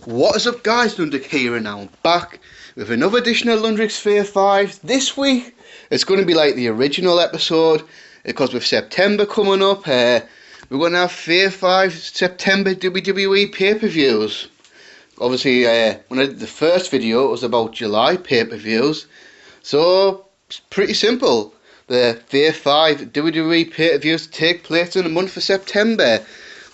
What is up guys, Londrick here, and now I'm back with another edition of Londrick's Fave 5. This week it's going to be like the original episode, because with September coming up, we're going to have Fave 5 September WWE pay-per-views. Obviously, when I did the first video, it was about July pay-per-views, so it's pretty simple. The Fave 5 WWE pay-per-views take place in the month of September.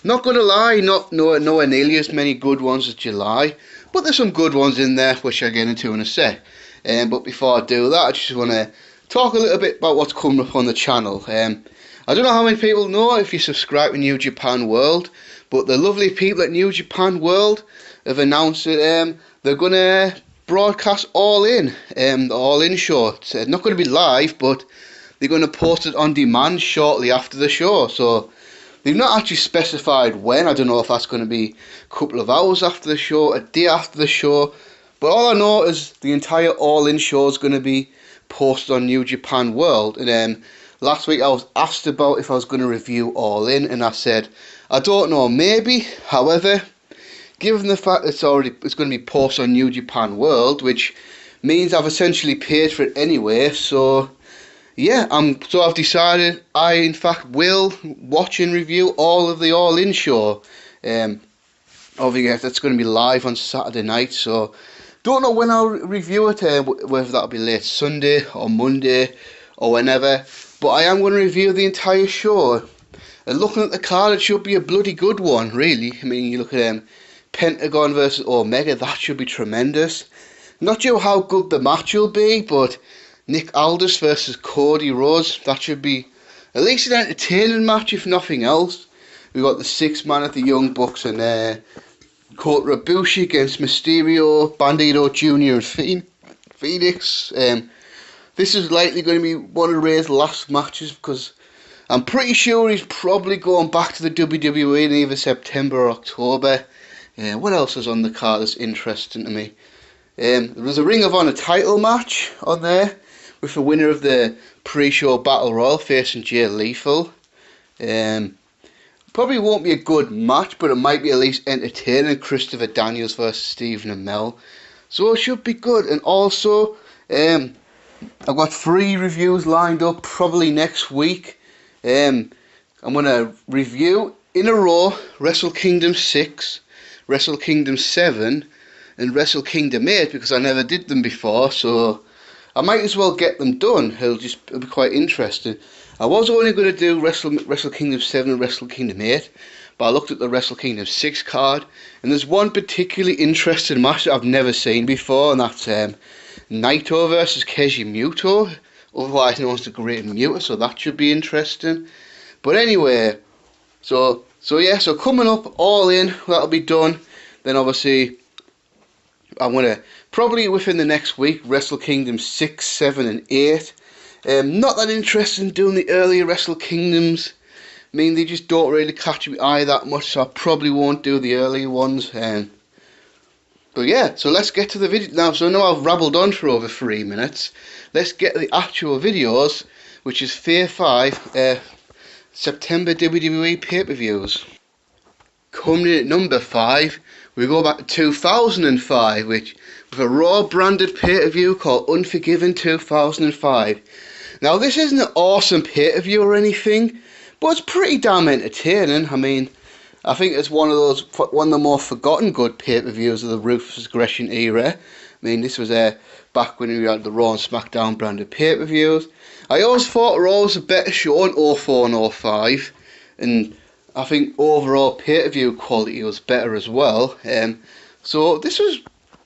Not gonna lie, nowhere nearly as many good ones as July, but there's some good ones in there which I'll get into in a sec. But before I do that, I just want to talk a little bit about what's coming up on the channel. I don't know how many people know if you subscribe to New Japan World, but the lovely people at New Japan World have announced that they're gonna broadcast All In, the All In show. It's not going to be live, but they're going to post it on demand shortly after the show. So they've not actually specified when. I don't know if that's going to be a couple of hours after the show, a day after the show. But all I know is the entire All In show is going to be posted on New Japan World. And last week I was asked about if I was going to review All In, and I said, I don't know, maybe. However, given the fact that it's going to be posted on New Japan World, which means I've essentially paid for it anyway, so yeah, I've decided I in fact will watch and review all of the All In show. Obviously that's going to be live on Saturday night, so don't know when I'll review it, whether that'll be late Sunday or Monday or whenever, but I am going to review the entire show. And looking at the card, it should be a bloody good one, really. I mean, you look at Pentagon versus Omega, that should be tremendous. Not sure how good the match will be, but Nick Aldis versus Cody Rhodes, that should be at least an entertaining match, if nothing else. We've got the six man at the Young Bucks and Kota Ibushi against Mysterio, Bandito Jr. and Phoenix. This is likely going to be one of Ray's last matches, because I'm pretty sure he's probably going back to the WWE in either September or October. What else is on the card that's interesting to me? There was a Ring of Honor title match on there, with the winner of the pre-show Battle Royal facing Jay Lethal. Probably won't be a good match, but it might be at least entertaining. Christopher Daniels versus Stephen Amell. So it should be good. And also, I've got 3 reviews lined up probably next week. I'm going to review in a row Wrestle Kingdom 6, Wrestle Kingdom 7, and Wrestle Kingdom 8, because I never did them before, so I might as well get them done. It'll be quite interesting. I was only going to do Wrestle Kingdom 7 and Wrestle Kingdom 8, but I looked at the Wrestle Kingdom 6 card, and there's one particularly interesting match that I've never seen before, and that's Naito versus Keiji Muto, otherwise known as the Great Muta, so that should be interesting. But anyway, so coming up, All In, that'll be done. Then obviously I'm going to, probably within the next week, Wrestle Kingdom 6, 7 and 8. Not that interested in doing the earlier Wrestle Kingdoms. I mean, they just don't really catch my eye that much, so I probably won't do the earlier ones. But yeah, so let's get to the video now. So now I've rabbled on for over 3 minutes. Let's get to the actual videos, which is Fave 5 September WWE pay-per-views. Coming in at number 5, we go back to 2005, with a Raw branded pay-per-view called Unforgiven 2005. Now this isn't an awesome pay-per-view or anything, but it's pretty damn entertaining. I mean, I think it's one of the more forgotten good pay-per-views of the Ruthless Aggression era. I mean, this was back when we had the Raw and SmackDown branded pay-per-views. I always thought Raw was a better show in 04 and 05, and I think overall pay-per-view quality was better as well. So this was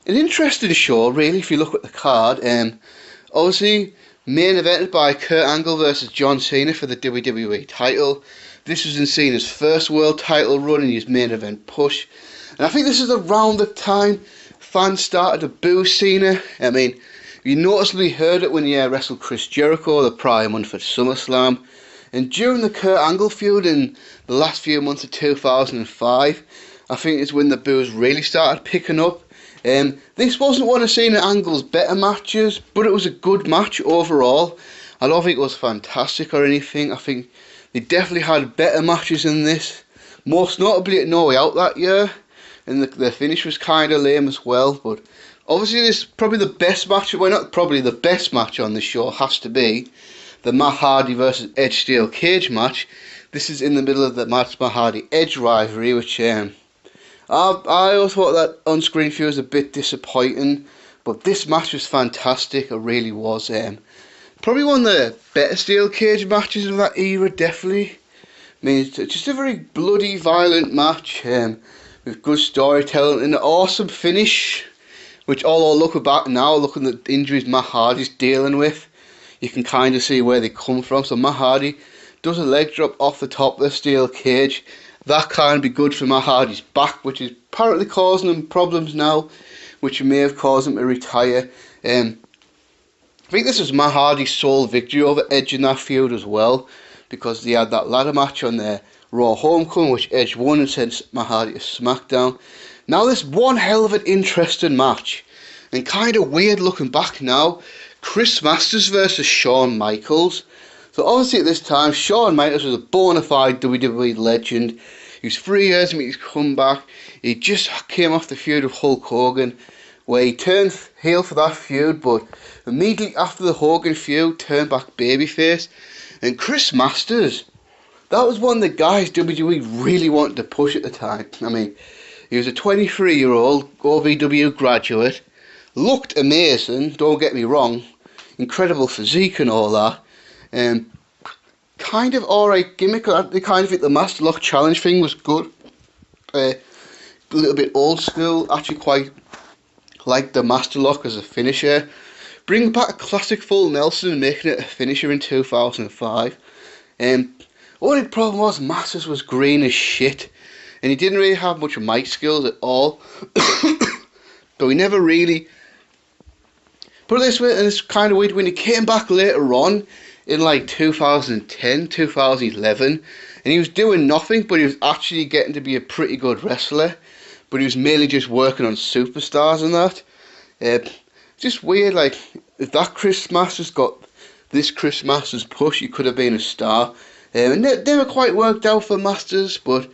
an interesting show, really, if you look at the card. Obviously, main evented by Kurt Angle versus John Cena for the WWE title. This was in Cena's first world title run and his main event push. And I think this is around the time fans started to boo Cena. I mean, you noticeably heard it when he wrestled Chris Jericho the prior month at SummerSlam. And during the Kurt Angle feud in the last few months of 2005, I think is when the boos really started picking up. This wasn't one of Cena Angle's better matches, but it was a good match overall. I don't think it was fantastic or anything. I think they definitely had better matches than this. Most notably at No Way Out that year. and the finish was kind of lame as well. But obviously, this is probably the best match. Well, not probably the best match on the show has to be the Matt Hardy versus Edge Steel Cage match. This is in the middle of the Matt Hardy Edge rivalry, which I always thought that on-screen feud was a bit disappointing, but this match was fantastic. It really was. Probably one of the better steel cage matches of that era, definitely. I mean, it's just a very bloody, violent match with good storytelling and an awesome finish, which all looking back now, looking at the injuries Matt Hardy's dealing with, you can kind of see where they come from. So Matt Hardy does a leg drop off the top of the steel cage. That can be good for Matt Hardy's back, which is apparently causing him problems now, which may have caused him to retire. I think this was Matt Hardy's sole victory over Edge in that feud as well, because they had that ladder match on their Raw Homecoming, which Edge won and sent Matt Hardy to SmackDown. Now this one hell of an interesting match, and kind of weird looking back now. Chris Masters versus Shawn Michaels. So obviously at this time, Shawn Michaels was a bona fide WWE legend. He was 3 years to make his comeback. He just came off the feud with Hulk Hogan, where he turned heel for that feud, but immediately after the Hogan feud, turned back babyface. And Chris Masters, that was one of the guys WWE really wanted to push at the time. I mean, he was a 23-year-old OVW graduate, looked amazing, don't get me wrong, incredible physique and all that. Kind of alright gimmick. I kind of think the Master Lock Challenge thing was good. A little bit old school. Actually quite like the Master Lock as a finisher. Bring back a classic full Nelson and making it a finisher in 2005. Only problem was Masters was green as shit, and he didn't really have much mic skills at all. But we never really put it this way, and it's kind of weird when he came back later on in like 2010, 2011, and he was doing nothing, but he was actually getting to be a pretty good wrestler, but he was mainly just working on superstars and that. Just weird, like, if that Chris Masters got this Chris Masters push, he could have been a star. And it never quite worked out for Masters, but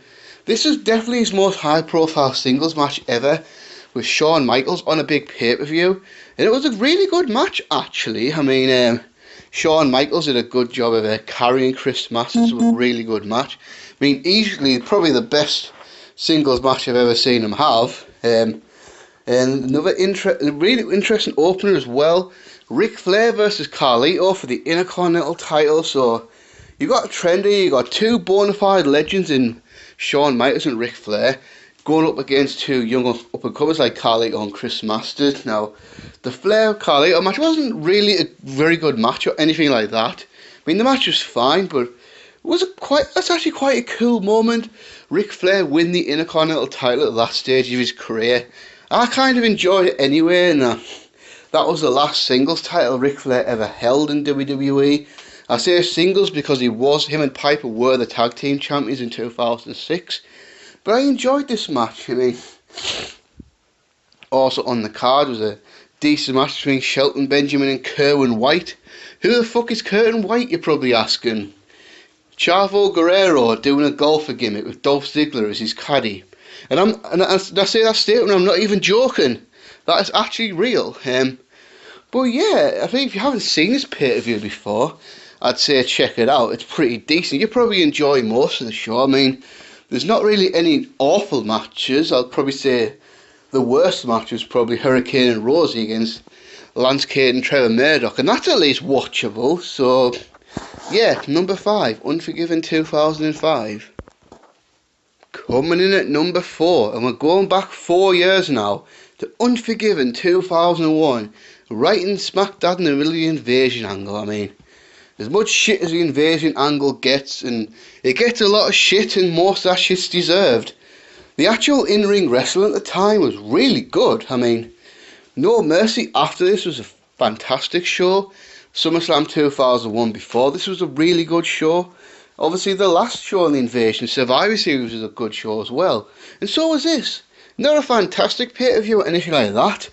this is definitely his most high-profile singles match ever, with Shawn Michaels on a big pay-per-view, and it was a really good match, actually. I mean, Shawn Michaels did a good job of carrying Chris Masters with a really good match. I mean, easily probably the best singles match I've ever seen him have. And another really interesting opener as well. Ric Flair versus Carlito for the Intercontinental title. So you got a trend here. You got two bona fide legends in Shawn Michaels and Ric Flair going up against two young up-and-comers like Carlito and Chris Masters. Now, the Flair-Carlito match wasn't really a very good match or anything like that. I mean, the match was fine, but that's actually quite a cool moment. Ric Flair win the Intercontinental title at that stage of his career. I kind of enjoyed it anyway, and that was the last singles title Ric Flair ever held in WWE. I say singles because him and Piper were the tag team champions in 2006. But I enjoyed this match. I mean, also on the card was a decent match between Shelton Benjamin and Kerwin White. Who the fuck is Kerwin White, you're probably asking? Chavo Guerrero doing a golfer gimmick with Dolph Ziggler as his caddy. And I say that statement, I'm not even joking. That is actually real. But yeah, I think if you haven't seen this pay-per-view before, I'd say check it out. It's pretty decent. You probably enjoy most of the show. I mean, there's not really any awful matches. I'll probably say the worst match was probably Hurricane and Rosie against Lance Cade and Trevor Murdoch, and that's at least watchable. So yeah, number 5, Unforgiven 2005. Coming in at number 4, and we're going back 4 years now to Unforgiven 2001, right in smack dab in the middle of the Invasion angle. I mean, as much shit as the Invasion angle gets, and it gets a lot of shit, and most of that shit's deserved. The actual in-ring wrestling at the time was really good. I mean, No Mercy after this was a fantastic show. SummerSlam 2001 before this was a really good show. Obviously the last show in the Invasion Survivor Series was a good show as well. And so was this. Not a fantastic pay-per-view or anything like that.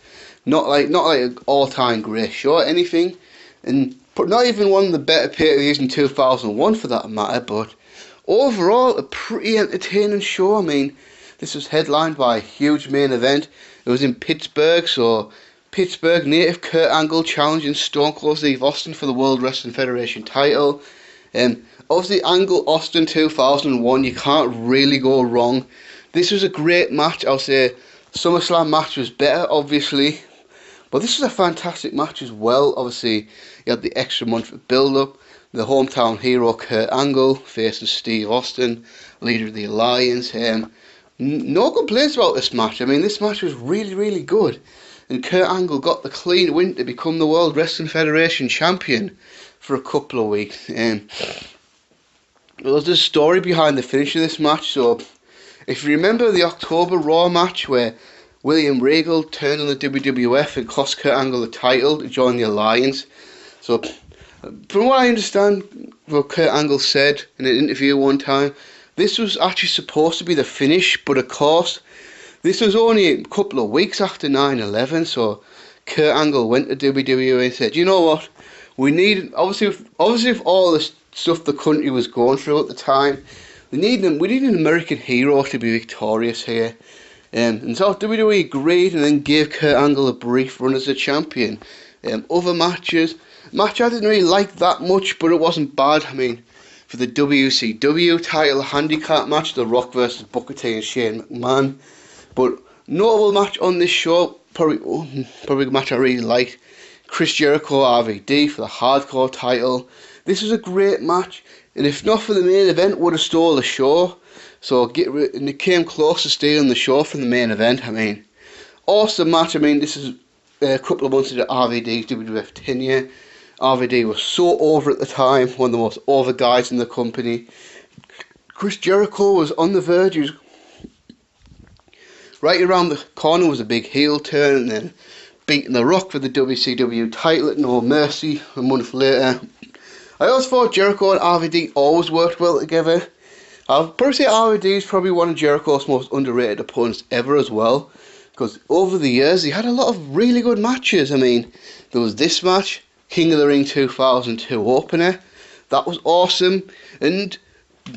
Not like an all-time great show or anything. And not even one of the better pay-per-views in 2001 for that matter, but overall a pretty entertaining show. I mean, This was headlined by a huge main event. It was in Pittsburgh, so Pittsburgh native Kurt Angle challenging Stone Cold Steve Austin for the World Wrestling Federation title. Obviously Angle Austin 2001, you can't really go wrong. This was a great match. I'll say SummerSlam match was better, obviously, but this was a fantastic match as well. Obviously, you had the extra month of build-up. The hometown hero Kurt Angle facing Steve Austin, leader of the Alliance. No complaints about this match. I mean, this match was really, really good. And Kurt Angle got the clean win to become the World Wrestling Federation champion for a couple of weeks. There's a story behind the finish of this match. So, if you remember the October Raw match where William Regal turned on the WWF and cost Kurt Angle the title to join the Alliance. So, from what I understand, what Kurt Angle said in an interview one time, this was actually supposed to be the finish, but of course, this was only a couple of weeks after 9/11, so Kurt Angle went to WWE and said, you know what, we need, obviously with all the stuff the country was going through at the time, we need an American hero to be victorious here. And so WWE agreed and then gave Kurt Angle a brief run as a champion. Other matches I didn't really like that much, but it wasn't bad. I mean, for the WCW title handicap match, The Rock versus Booker T and Shane McMahon. But notable match on this show, probably a match I really liked, Chris Jericho RVD for the hardcore title. This was a great match, and if not for the main event, would have stole the show. So and it came close to stealing the show from the main event. I mean, awesome match. I mean, this is a couple of months into RVD's WWF tenure. RVD was so over at the time, one of the most over guys in the company. Chris Jericho was on the verge. He was right around the corner, was a big heel turn, and then beating The Rock for the WCW title at No Mercy a month later. I always thought Jericho and RVD always worked well together. I'll probably say RVD is probably one of Jericho's most underrated opponents ever as well, because over the years he had a lot of really good matches. I mean, there was this match, King of the Ring 2002 opener. That was awesome, and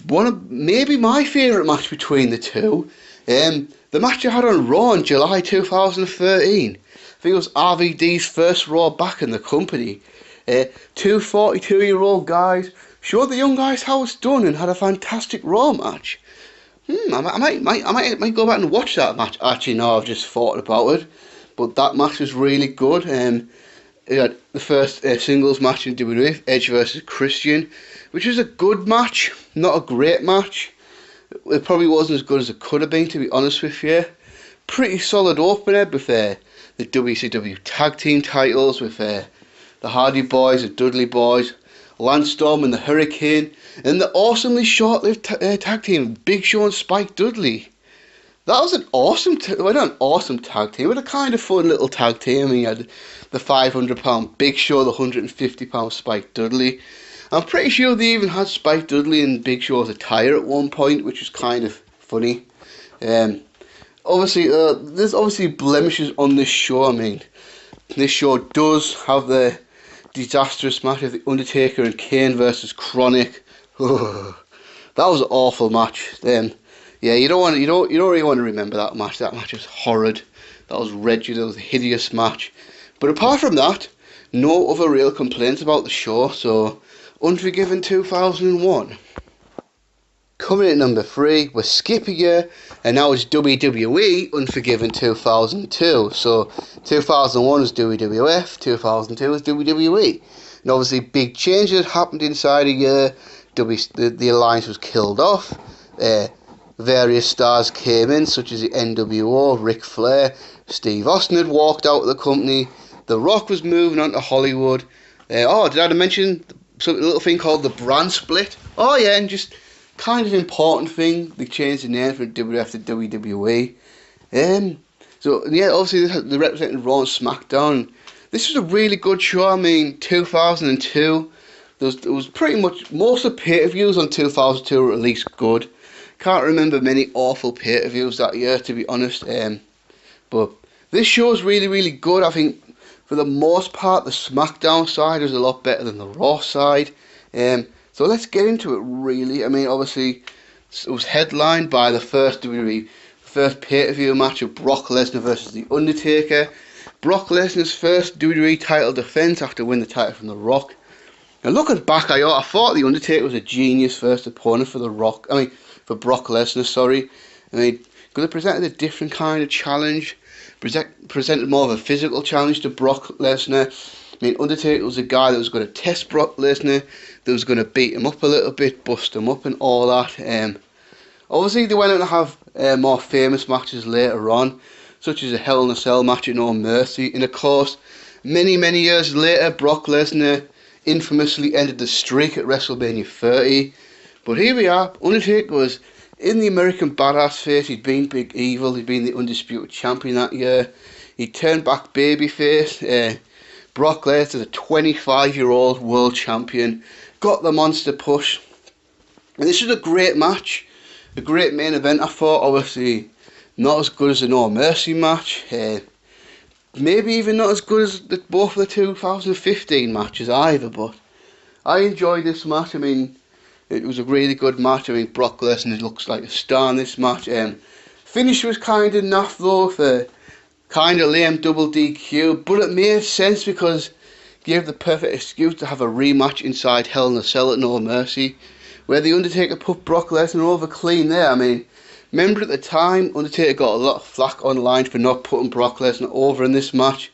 one of maybe my favourite match between the two. The match I had on Raw in July 2013. I think it was RVD's first Raw back in the company. Two 42-year-old guys showed the young guys how it's done and had a fantastic Raw match. I might go back and watch that match. Actually, no, I've just thought about it. But that match was really good. It had the first singles match in WWE, Edge versus Christian, which was a good match, not a great match. It probably wasn't as good as it could have been, to be honest with you. Pretty solid opener with the WCW tag team titles, with the Hardy Boys, the Dudley Boys, Lance Storm and the Hurricane, and the awesomely short-lived tag team, Big Show and Spike Dudley. That was an awesome, not an awesome tag team, but a kind of fun little tag team. I mean, you had the 500-pound Big Show, the 150-pound Spike Dudley. I'm pretty sure they even had Spike Dudley in Big Show's attire at one point, which was kind of funny. Obviously, there's obviously blemishes on this show. I mean, this show does have the disastrous match of The Undertaker and Kane versus Chronic. That was an awful match. Yeah, you don't really want to remember that match. That match was horrid. That was wretched. That was a hideous match. But apart from that, no other real complaints about the show. So, Unforgiven 2001. Coming in at number 3, we're skipping a year, and now it's WWE Unforgiven 2002. So 2001 was WWF, 2002 was WWE. And obviously big changes happened inside a year. The alliance was killed off. Various stars came in, such as the NWO, Ric Flair. Steve Austin had walked out of the company. The Rock was moving on to Hollywood. Did I mention a little thing called the brand split? Oh yeah, and just kind of important thing, they changed the name from WWF to WWE. So yeah, obviously they represented Raw and SmackDown. This was a really good show. I mean, 2002, there was pretty much most of the pay-per-views on 2002 were at least good. Can't remember many awful pay-per-views that year, to be honest. But this show is really, really good. I think for the most part, the SmackDown side was a lot better than the Raw side. So let's get into it, really. I mean, obviously, it was headlined by the first first pay-per-view match of Brock Lesnar versus The Undertaker. Brock Lesnar's first WWE title defense after winning the title from The Rock. And looking back, I thought The Undertaker was a genius first opponent for for Brock Lesnar, sorry. Because it presented a different kind of challenge. Presented more of a physical challenge to Brock Lesnar. Undertaker was a guy that was going to test Brock Lesnar, that was going to beat him up a little bit, bust him up and all that. Obviously, they went on to have more famous matches later on, such as a Hell in a Cell match at No Mercy. And of course, many years later, Brock Lesnar infamously ended the streak at WrestleMania 30. But here we are. Undertaker was in the American Badass phase. He'd been Big Evil. He'd been the Undisputed Champion that year. He turned back babyface. Brock Lesnar, a 25-year-old world champion, got the monster push. And this was a great match. A great main event, I thought. Obviously, not as good as the No Mercy match. Maybe even not as good as both of the 2015 matches either. But I enjoyed this match. It was a really good match. Brock Lesnar looks like a star in this match. Finish was kind of naff though, for kind of lame double DQ, but it made sense because it gave the perfect excuse to have a rematch inside Hell in a Cell at No Mercy, where The Undertaker put Brock Lesnar over clean there. Remember at the time, Undertaker got a lot of flack online for not putting Brock Lesnar over in this match,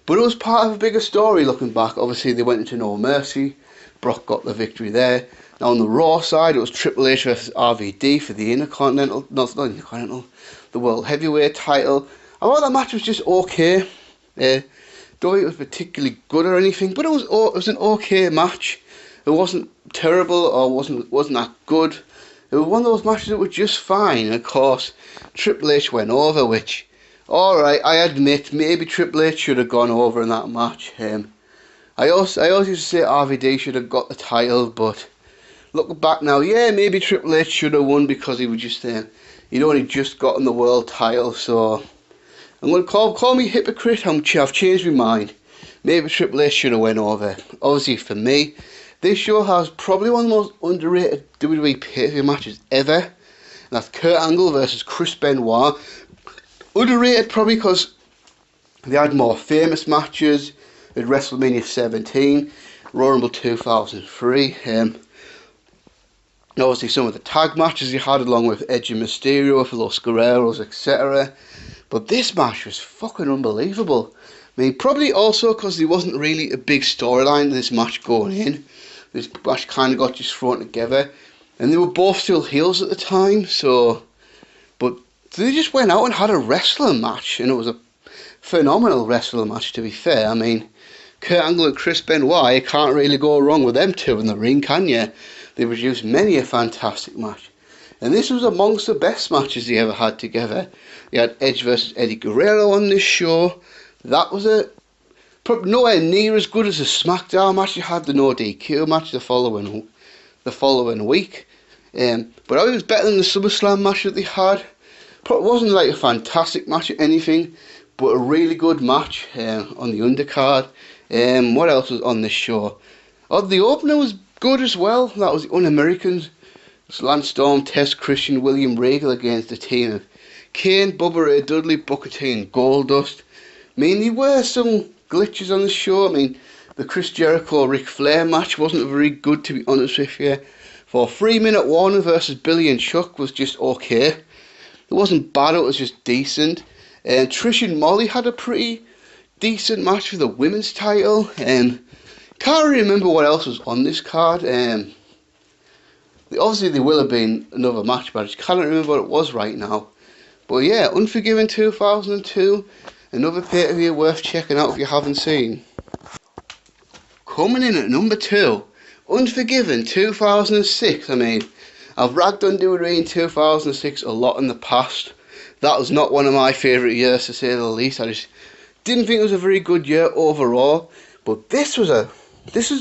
but it was part of a bigger story looking back. Obviously, they went into No Mercy, Brock got the victory there. Now on the Raw side, it was Triple H versus RVD for the the World Heavyweight title. I thought that match was just okay. Don't think it was particularly good or anything, but it was an okay match. It wasn't terrible or wasn't that good. It was one of those matches that were just fine. And of course, Triple H went over, which, alright, I admit, maybe Triple H should have gone over in that match. I always used to say RVD should have got the title, but looking back now, yeah, maybe Triple H should have won because he was just he'd only just gotten the world title. So I'm going to call me hypocrite. I've changed my mind. Maybe Triple H should have went over. Obviously, for me, this show has probably one of the most underrated WWE pay-per-view matches ever. And that's Kurt Angle versus Chris Benoit. Underrated probably because they had more famous matches at WrestleMania 17, Royal Rumble 2003. Obviously, some of the tag matches he had, along with Edge and Mysterio, with Los Guerreros, etc. But this match was fucking unbelievable. Probably also because there wasn't really a big storyline to this match going in. This match kind of got just thrown together. And they were both still heels at the time, but they just went out and had a wrestling match. And it was a phenomenal wrestling match, to be fair. Kurt Angle and Chris Benoit, you can't really go wrong with them two in the ring, can you? They produced many a fantastic match. And this was amongst the best matches they ever had together. They had Edge versus Eddie Guerrero on this show. That was probably nowhere near as good as the SmackDown match. You had the No DQ match the following week. But it was better than the SummerSlam match that they had. Probably wasn't like a fantastic match or anything, but a really good match on the undercard. What else was on this show? Oh, the opener was good as well. That was the Un-Americans. Lance Storm, Test, Christian, William Regal against the team of Kane, Bubba Ray Dudley, Booker T and Goldust. There were some glitches on the show. The Chris Jericho-Ric Flair match wasn't very good, to be honest with you. For 3-minute Warner versus Billy and Chuck was just okay. It wasn't bad, it was just decent. Trish and Molly had a pretty decent match for the women's title. Can't really remember what else was on this card. Obviously there will have been another match, but I just can't remember what it was right now. But yeah, Unforgiven 2002, another pay-per-view worth checking out if you haven't seen. Coming in at number 2, Unforgiven 2006. I've ragged on WWE in 2006 a lot in the past. That was not one of my favourite years, to say the least. I just didn't think it was a very good year overall. But this was a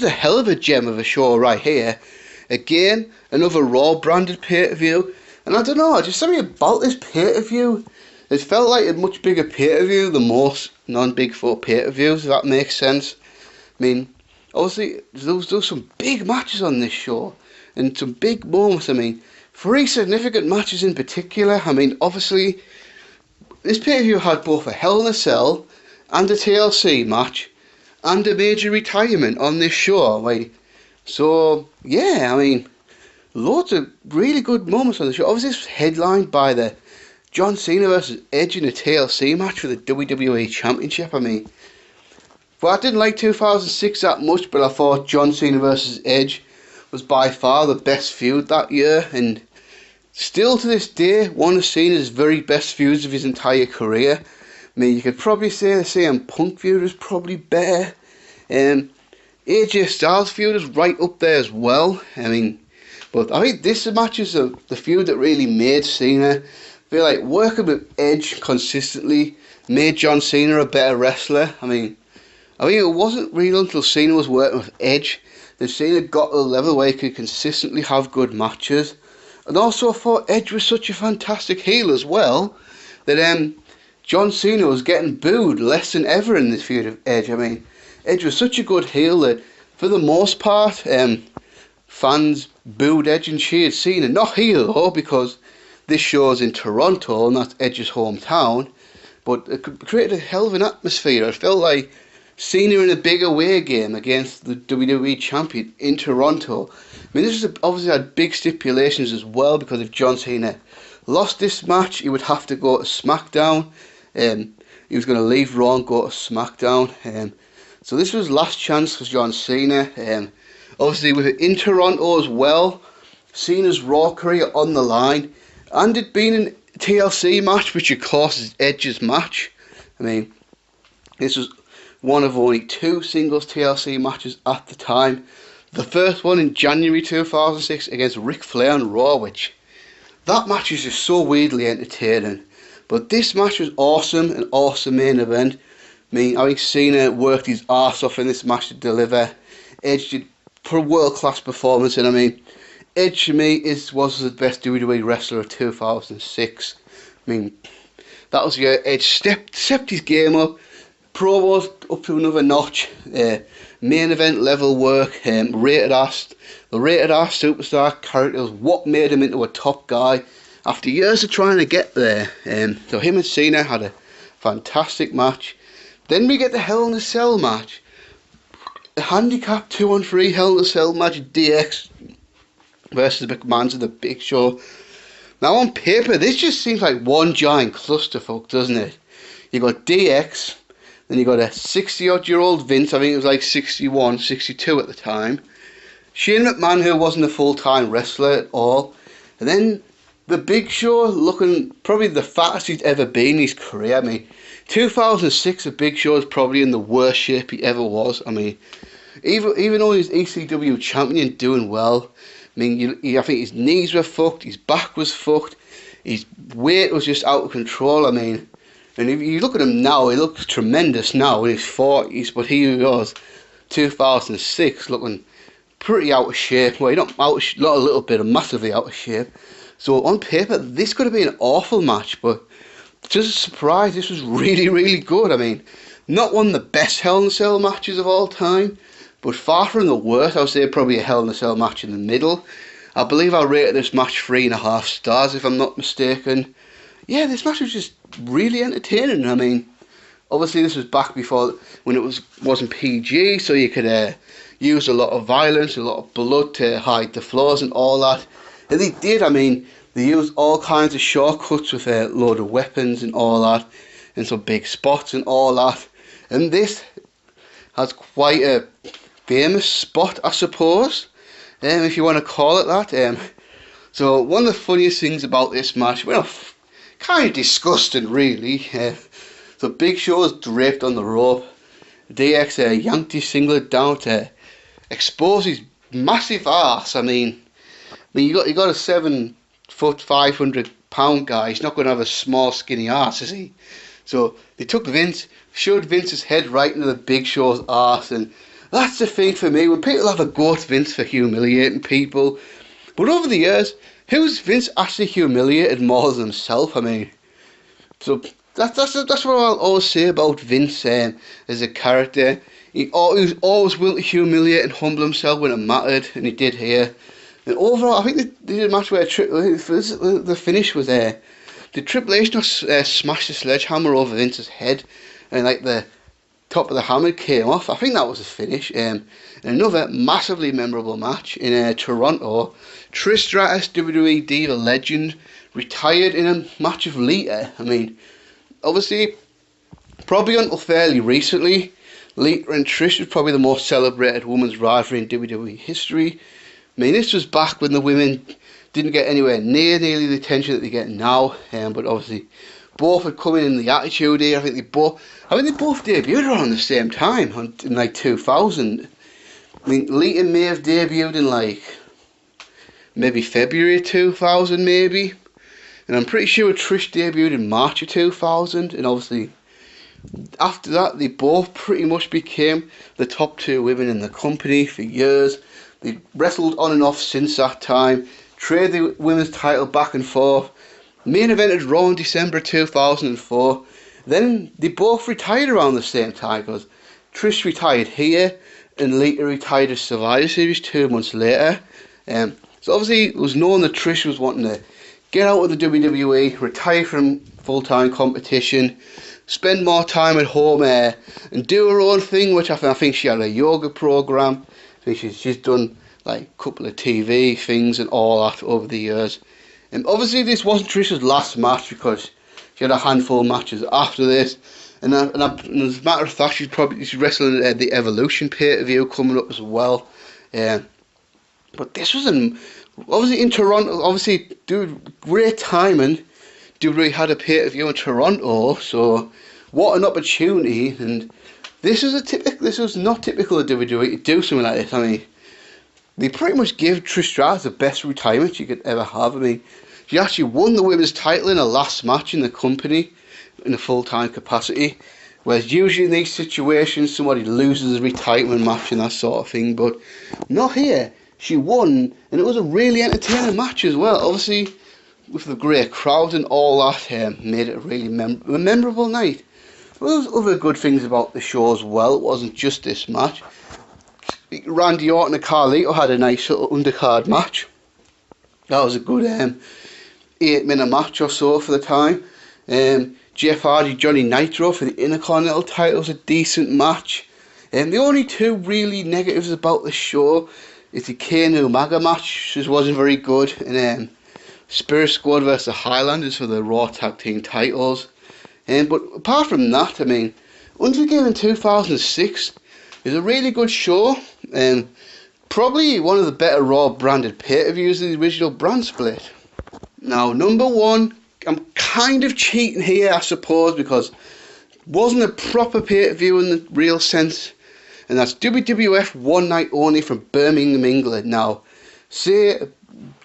hell of a gem of a show right here. Again, another Raw branded pay-per-view. And I don't know, just something about this pay-per-view. It felt like a much bigger pay-per-view than most non-Big Four pay-per-views, if that makes sense. Obviously, there was some big matches on this show. And some big moments. 3 significant matches in particular. Obviously, this pay-per-view had both a Hell in a Cell and a TLC match and a major retirement on this show. Like, so yeah, I mean, loads of really good moments on the show. Obviously, this was headlined by the John Cena versus Edge in a TLC match for the WWE Championship. I mean, well, I didn't like 2006 that much, but I thought John Cena versus Edge was by far the best feud that year, and still to this day, one of Cena's very best feuds of his entire career. I mean, you could probably say the CM Punk feud is probably better. AJ Styles feud is right up there as well. I mean, but I think this match is the feud that really made Cena. I feel like working with Edge consistently made John Cena a better wrestler. I mean, it wasn't real until Cena was working with Edge that Cena got to the level where he could consistently have good matches. And also I thought Edge was such a fantastic heel as well that John Cena was getting booed less than ever in this feud of Edge. I mean, Edge was such a good heel that for the most part fans booed Edge and cheered Cena. Not heel though, because this show's in Toronto and that's Edge's hometown, but it created a hell of an atmosphere. It felt like Cena in a big away game against the WWE Champion in Toronto. I mean, this was obviously had big stipulations as well, because if John Cena lost this match, he would have to go to SmackDown. He was going to leave Raw and go to SmackDown. So this was last chance for John Cena. Obviously, with it in Toronto as well, Cena's Raw career on the line, and it being a TLC match, which of course is Edge's match. I mean, this was one of only 2 singles TLC matches at the time. The first one in January 2006 against Ric Flair on Raw, which that match is just so weirdly entertaining. But this match was awesome, an awesome main event. I think Cena worked his arse off in this match to deliver. Edge did for a world-class performance, and I mean, Edge to me was the best WWE wrestler of 2006. I mean, that was the year Edge stepped his game up. Promos up to another notch, main event level work, the rated R superstar character was what made him into a top guy after years of trying to get there. So him and Cena had a fantastic match. Then we get the Hell in a Cell match, the handicap 2-on-3 Hell in a Cell match, DX versus the McMahons of the Big Show. Now on paper this just seems like one giant clusterfuck, doesn't it? You got DX, then you got a 60-odd-year-old Vince, I think it was like 61, 62 at the time. Shane McMahon, who wasn't a full-time wrestler at all. And then the Big Show, looking probably the fattest he's ever been in his career. I mean, 2006, the Big Show is probably in the worst shape he ever was. I mean, even though he's ECW champion, doing well. I mean, I think his knees were fucked, his back was fucked, his weight was just out of control. I mean, and if you look at him now, he looks tremendous now in his 40s, but he was 2006 looking pretty out of shape. Well, not a little bit, massively out of shape. So on paper, this could have been an awful match, but just a surprise, this was really, really good. I mean, not one of the best Hell in a Cell matches of all time, but far from the worst. I would say probably a Hell in a Cell match in the middle. I believe I rated this match 3.5 stars, if I'm not mistaken. Yeah, this match was just really entertaining. I mean, obviously this was back before when it wasn't PG, so you could use a lot of violence, a lot of blood to hide the flaws and all that. And they did. I mean, they used all kinds of shortcuts with a load of weapons and all that, and some big spots and all that. And this has quite a famous spot, I suppose, if you want to call it that. So one of the funniest things about this match, well, kind of disgusting really. So Big Show is draped on the rope. DX yanked his singlet down to expose his massive ass. I mean, you got a 7 foot 500 pound guy. He's not going to have a small skinny ass, is he? So they took Vince, showed Vince's head right into the Big Show's ass, and that's the thing for me. When people have a go at Vince for humiliating people, but over the years, who's Vince actually humiliated more than himself? I mean, so that's what I'll always say about Vince as a character. He was always willing to humiliate and humble himself when it mattered, and he did here. And overall, I think they did a match where the finish was did Triple H not smash the sledgehammer over Vince's head, and like the top of the hammer came off? I think that was the finish. In another massively memorable match in Toronto, Trish Stratus, WWE Diva legend, retired in a match of Lita. I mean, obviously, probably until fairly recently, Lita and Trish was probably the most celebrated women's rivalry in WWE history. I mean, this was back when the women didn't get anywhere nearly the attention that they get now. But obviously, both had come in the Attitude Era. I think they both debuted around the same time in like 2000. I mean, Lita may have debuted in like maybe February 2000, maybe. And I'm pretty sure Trish debuted in March of 2000. And obviously, after that, they both pretty much became the top two women in the company for years. They wrestled on and off since that time, traded the women's title back and forth, main evented Raw in December 2004. Then they both retired around the same time, because Trish retired here and Lita retired as Survivor Series 2 months later. So obviously it was known that Trish was wanting to get out of the WWE, retire from full-time competition, spend more time at home and do her own thing, which I think she had a yoga program. I think she's done like a couple of TV things and all that over the years. And obviously this wasn't Trish's last match, because she had a handful of matches after this. And as a matter of fact, she's wrestling at the Evolution pay-per-view coming up as well. But this was obviously in Toronto. Obviously, dude, great timing. WWE had a pay-per-view in Toronto, so what an opportunity. And this was not typical of WWE to do something like this. I mean, they pretty much gave Trish Stratus the best retirement she could ever have. I mean, she actually won the women's title in her last match in the company in a full-time capacity, whereas usually in these situations somebody loses a retirement match and that sort of thing, but not here. She won, and it was a really entertaining match as well. Obviously, with the great crowd and all that, made it a really memorable night. Well, there was other good things about the show as well. It wasn't just this match. Randy Orton and Carlito had a nice little undercard match. That was a good 8-minute match or so for the time. Jeff Hardy, Johnny Nitro for the Intercontinental title was a decent match. The only two really negatives about the show is the Kane Umaga match, which wasn't very good, and Spirit Squad versus the Highlanders for the Raw Tag Team titles. But apart from that, I mean, Unforgiven in 2006 is a really good show, and probably one of the better Raw branded pay-per-views of the original brand split. Now, number one, I'm kind of cheating here, I suppose, because it wasn't a proper pay-per-view in the real sense, and that's WWF One Night Only from Birmingham, England. Now, say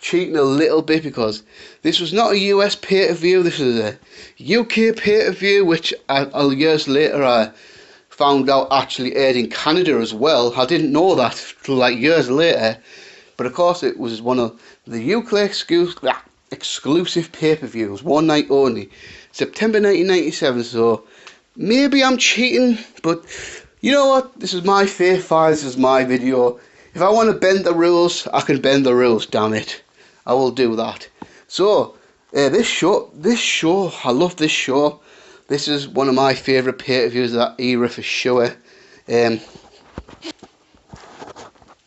cheating a little bit, because this was not a US pay-per-view, this was a UK pay-per-view, which years later I found out actually aired in Canada as well. I didn't know that till like years later, but of course it was one of the UK exclusive pay-per-views, One Night Only, September 1997, so maybe I'm cheating, but you know what, this is my Fave 5, this is my video. If I want to bend the rules, I can bend the rules, damn it. I will do that. So, this show, I love this show. This is one of my favourite pay-per-views of that era for sure.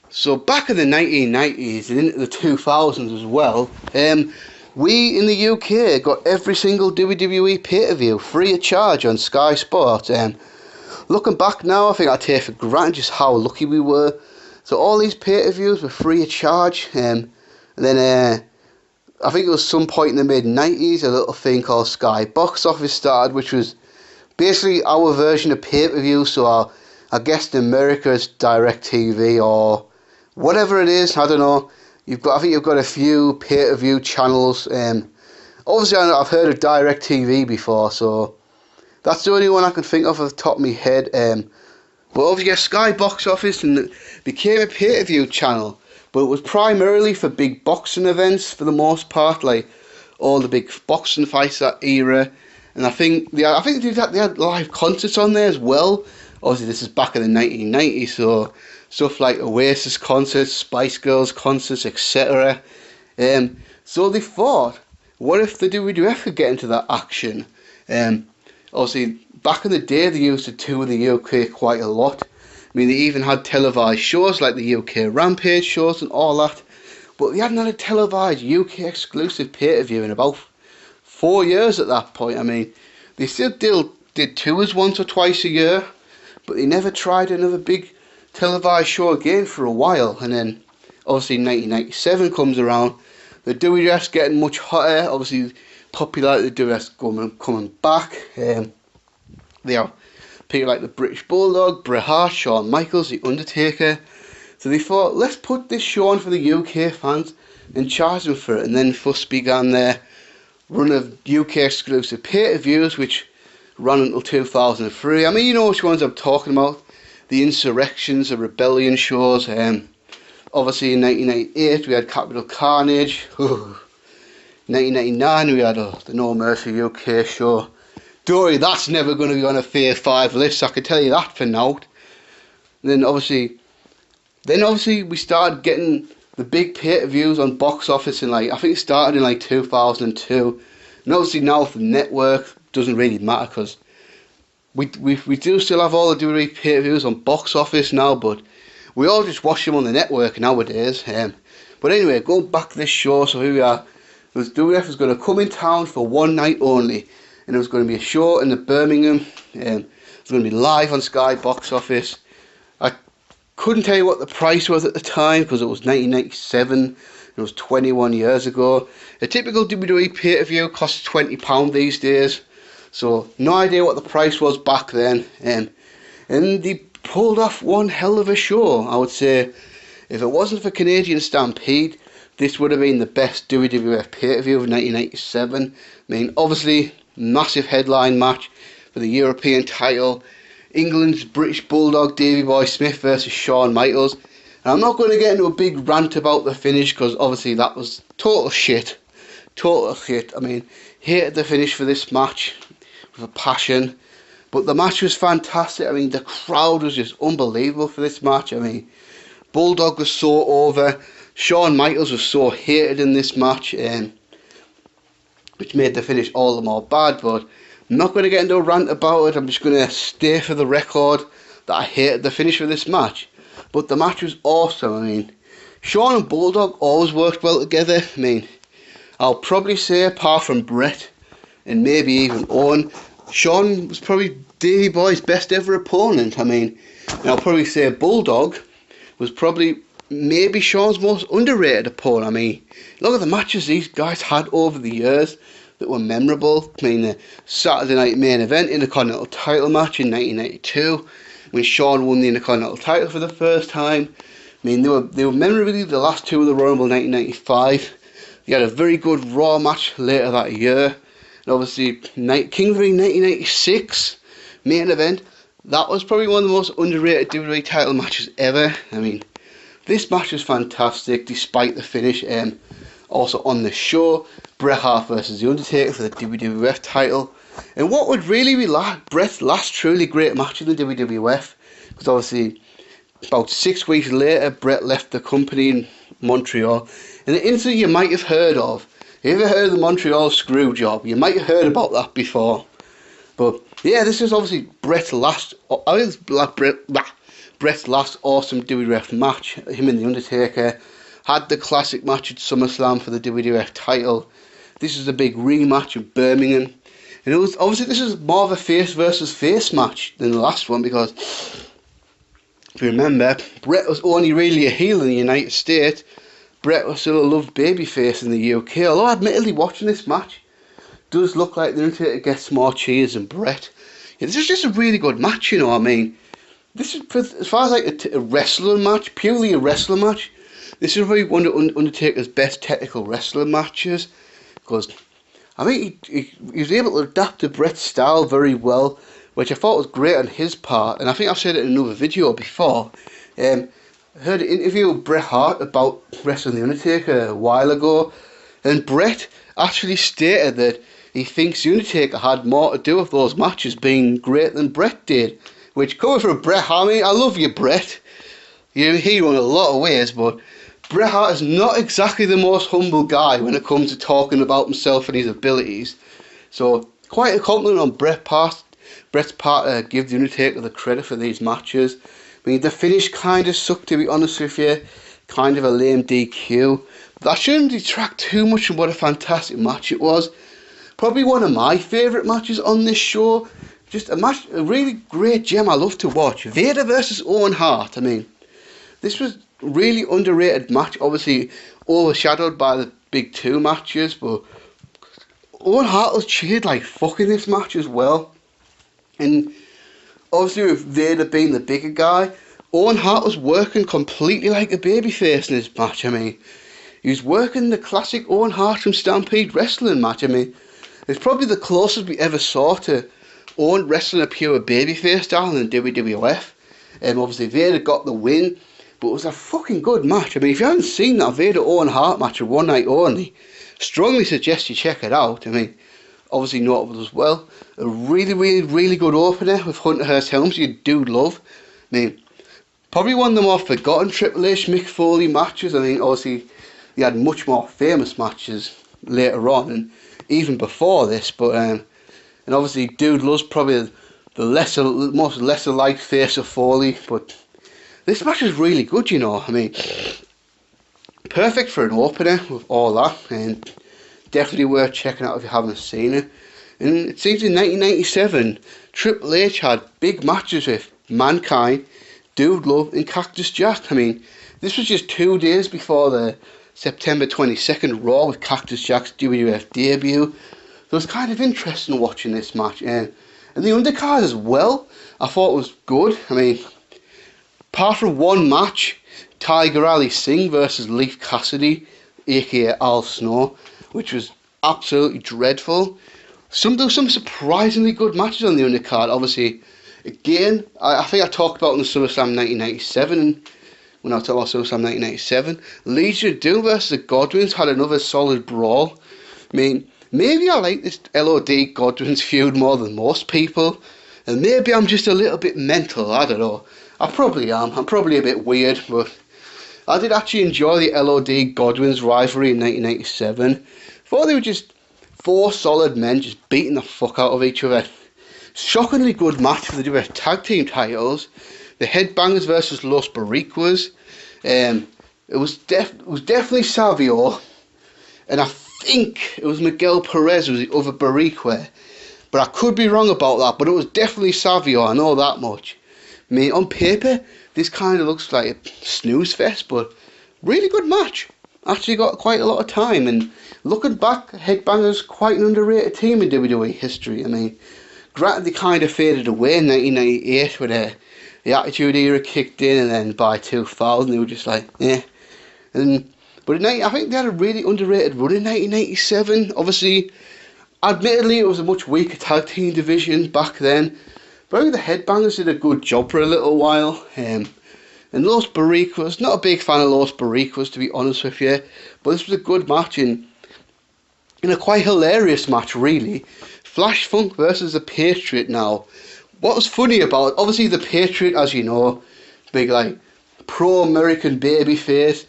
So back in the 1990s and into the 2000s as well, we in the UK got every single WWE pay-per-view free of charge on Sky Sports. Looking back now, I think I take for granted just how lucky we were. So all these pay-per-views were free of charge, and then I think it was some point in the mid-90s, a little thing called Sky Box Office started, which was basically our version of pay-per-view. So I guess in America it's DirecTV or whatever it is, I don't know. I think you've got a few pay-per-view channels. Obviously I've heard of DirecTV before, so that's the only one I can think of the top of my head. But obviously Sky Box Office and it became a pay-per-view channel, but it was primarily for big boxing events for the most part, like all the big boxing fights that era. And I think they had live concerts on there as well. Obviously this is back in the 1990s, so stuff like Oasis concerts, Spice Girls concerts, etc. So they thought, what if the WWF could get into that action? Obviously, back in the day, they used to tour the UK quite a lot. I mean, they even had televised shows like the UK Rampage shows and all that. But they hadn't had a televised UK exclusive pay-per-view in about 4 years at that point. I mean, they still did tours once or twice a year, but they never tried another big televised show again for a while. And then, obviously, 1997 comes around. The WWF's getting much hotter. Obviously, popularity of the WWF's coming back. They have people like the British Bulldog, Bret Hart, Shawn Michaels, The Undertaker. So they thought, let's put this show on for the UK fans and charge them for it. And then fuss began their run of UK exclusive pay-per-views, which ran until 2003. I mean, you know which ones I'm talking about. The Insurrections, the Rebellion shows. Obviously in 1998 we had Capital Carnage. 1999 we had the No Mercy UK show. Don't worry, that's never going to be on a Fave 5 list, I can tell you that for now. And then obviously we started getting the big pay-per-views on box office in, like, I think it started in like 2002. And obviously now for the network, doesn't really matter because we do still have all the WWE pay-per-views on box office now, but we all just watch them on the network nowadays. But anyway, going back to this show, so here we are. WWF was going to come in town for one night only, and it was going to be a show in the Birmingham. It was going to be live on Sky Box Office. I couldn't tell you what the price was at the time because it was 1997. It was 21 years ago. A typical WWE pay-per-view costs £20 these days, so no idea what the price was back then. And they pulled off one hell of a show. I would say if it wasn't for Canadian Stampede, this would have been the best WWF pay-per-view of 1987. I mean, obviously, massive headline match for the European title. England's British Bulldog Davey Boy Smith versus Shawn Michaels. And I'm not going to get into a big rant about the finish because obviously that was total shit. Total shit. I mean, hated the finish for this match with a passion. But the match was fantastic. I mean, the crowd was just unbelievable for this match. I mean, Bulldog was so over. Shawn Michaels was so hated in this match, which made the finish all the more bad. But I'm not going to get into a rant about it. I'm just going to stay for the record that I hated the finish of this match. But the match was awesome. I mean, Shawn and Bulldog always worked well together. I mean, I'll probably say apart from Bret and maybe even Owen, Shawn was probably Davey Boy's best ever opponent. I mean, and I'll probably say Bulldog was probably maybe Shawn's most underrated opponent. I mean, look at the matches these guys had over the years that were memorable. I mean, the Saturday Night Main Event Intercontinental title match in 1992, when Shawn won the Intercontinental title for the first time. I mean, they were memorably the last two of the Royal Rumble 1995. They had a very good Raw match later that year. And obviously, King of the Ring 1996 main event, that was probably one of the most underrated WWE title matches ever. I mean, this match was fantastic despite the finish. Also on the show, Bret Hart versus The Undertaker for the WWF title. And what would really be Bret's last truly great match in the WWF, because obviously about 6 weeks later Bret left the company in Montreal. And the incident you might have heard of, you ever heard of the Montreal screw job? You might have heard about that before. But yeah, this is obviously Bret's last awesome WWF match. Him and The Undertaker had the classic match at SummerSlam for the WWF title. This is a big rematch in Birmingham. And it was obviously, this is more of a face versus face match than the last one, because if you remember, Bret was only really a heel in the United States. Bret was still a loved babyface in the UK. Although admittedly, watching this match does look like The Undertaker gets more cheers than Bret. Yeah, this is just a really good match, you know. I mean, this is, as far as like a wrestling match, purely a wrestling match, this is probably one of Undertaker's best technical wrestling matches, because I think he was able to adapt to Bret's style very well, which I thought was great on his part. And I think I've said it in another video before. I heard an interview with Bret Hart about wrestling The Undertaker a while ago, and Bret actually stated that he thinks The Undertaker had more to do with those matches being great than Bret did. Which, coming from Bret Hart, I mean, I love you, Bret. You're a hero in a lot of ways, but Bret Hart is not exactly the most humble guy when it comes to talking about himself and his abilities. So quite a compliment on Bret's part to give The Undertaker the credit for these matches. I mean, the finish kind of sucked, to be honest with you. Kind of a lame DQ. But that shouldn't detract too much from what a fantastic match it was. Probably one of my favourite matches on this show. Just a match, a really great gem I love to watch. Vader versus Owen Hart. I mean, this was a really underrated match. Obviously overshadowed by the big two matches, but Owen Hart was cheered like fuck in this match as well. And obviously with Vader being the bigger guy, Owen Hart was working completely like a babyface in this match. I mean, he was working the classic Owen Hart from Stampede Wrestling match. I mean, it's probably the closest we ever saw to Owen wrestling a pure babyface style in WWF. Obviously Vader got the win, but it was a fucking good match. I mean, if you haven't seen that Vader Owen Hart match of one night only, strongly suggest you check it out. I mean, obviously notable as well. A really good opener with Hunter Hearst Helms, you do love. I mean, probably one of the more forgotten Triple H Mick Foley matches. I mean, obviously he had much more famous matches later on and even before this, but and obviously Dude Love's probably the most lesser liked face of Foley, but this match is really good, you know. I mean, perfect for an opener with all that, and definitely worth checking out if you haven't seen it. And it seems in 1997, Triple H had big matches with Mankind, Dude Love and Cactus Jack. I mean, this was just 2 days before the September 22nd Raw with Cactus Jack's WWF debut. So it's kind of interesting watching this match. And the undercard as well, I thought was good. I mean, apart from one match, Tiger Ali Singh versus Leif Cassidy, aka Al Snow, which was absolutely dreadful. Some surprisingly good matches on the undercard. Obviously, again, I think I talked about in the SummerSlam 1997, when I was talking about SummerSlam 1997. Legion of Doom versus the Godwins had another solid brawl. I mean, maybe I like this LOD Godwins feud more than most people, and maybe I'm just a little bit mental, I don't know. I probably am. I'm probably a bit weird, but I did actually enjoy the LOD Godwins rivalry in 1997. Thought they were just 4 solid men just beating the fuck out of each other. Shockingly good match for the WWF Tag Team titles. The Headbangers versus Los Boricuas. It was definitely Savio, and I think it was Miguel Perez who was the other Boricua. But I could be wrong about that, but it was definitely Savio, I know that much. I mean, on paper, this kind of looks like a snooze fest, but really good match. Actually got quite a lot of time, and looking back, Headbangers quite an underrated team in WWE history. I mean, granted they kind of faded away in 1998 when the Attitude Era kicked in, and then by 2000 they were just like, eh. But I think they had a really underrated run in 1987. Obviously, admittedly, it was a much weaker tag team division back then, but I think the Headbangers did a good job for a little while. And Los Boricuas, not a big fan of Los Boricuas, to be honest with you, but this was a good match and a quite hilarious match, really. Flash Funk versus the Patriot now. What was funny about it, obviously the Patriot, as you know, big like pro-American babyface,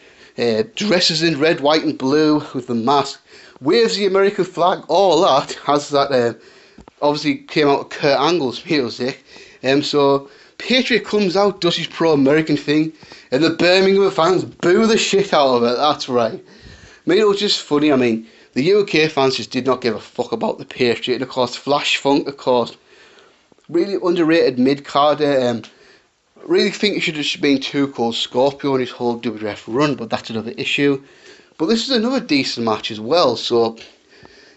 dresses in red, white and blue with the mask, waves the American flag, all that, has that, obviously came out of Kurt Angle's music, so Patriot comes out, does his pro-American thing, and the Birmingham fans boo the shit out of it, that's right. I mean, it was just funny. I mean, the UK fans just did not give a fuck about the Patriot, and of course Flash Funk, of course, really underrated mid-carder. Really think he should have been Too Cold Scorpio in his whole WWF run, but that's another issue. But this is another decent match as well, so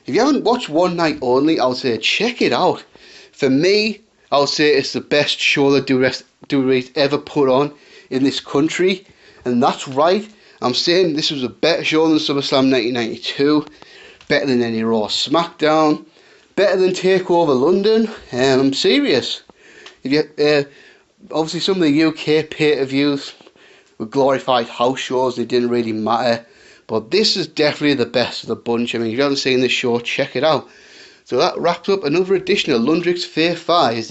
if you haven't watched One Night Only, I would say check it out. For me, I would say it's the best show that WWE's ever put on in this country, and that's right. I'm saying this was a better show than SummerSlam 1992, better than any Raw SmackDown, better than TakeOver London. I'm serious. If you obviously some of the UK pay-per-views were glorified house shows, they didn't really matter, but this is definitely the best of the bunch. I mean, if you haven't seen this show, check it out. So that wraps up another edition of Lundrick's Fave Fives.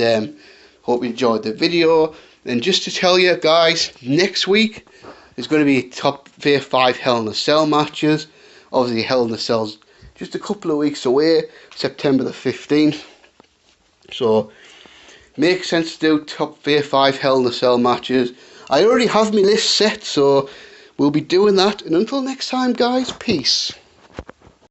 Hope you enjoyed the video, and just to tell you guys, next week there's going to be top Fave 5 Hell in a Cell matches. Obviously Hell in a Cell's just a couple of weeks away, September the 15th. So makes sense to do top Fave 5 Hell in a Cell matches. I already have my list set, so we'll be doing that. And until next time, guys, peace.